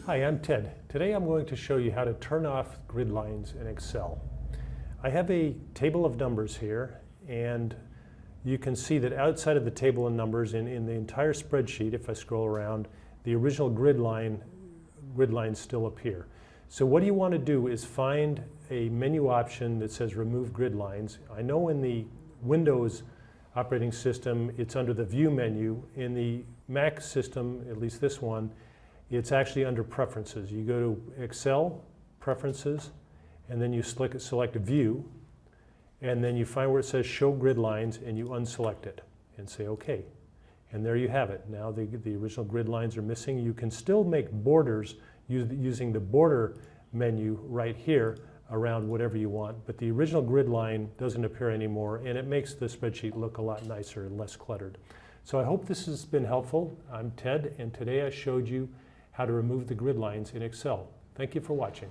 Hi, I'm Ted. Today I'm going to show you how to turn off grid lines in Excel. I have a table of numbers here, and you can see that outside of the table of numbers in the entire spreadsheet, if I scroll around, the original grid lines still appear. So what you want to do is find a menu option that says remove grid lines. I know in the Windows operating system it's under the view menu. In the Mac system, at least this one, it's actually under preferences. You go to Excel, preferences, and then you select view, and then you find where it says show grid lines, and you unselect it and say okay. And there you have it. Now the original grid lines are missing. You can still make borders using the border menu right here around whatever you want, but the original grid line doesn't appear anymore, and it makes the spreadsheet look a lot nicer and less cluttered. So I hope this has been helpful. I'm Ted, and today I showed you how to remove the grid lines in Excel. Thank you for watching.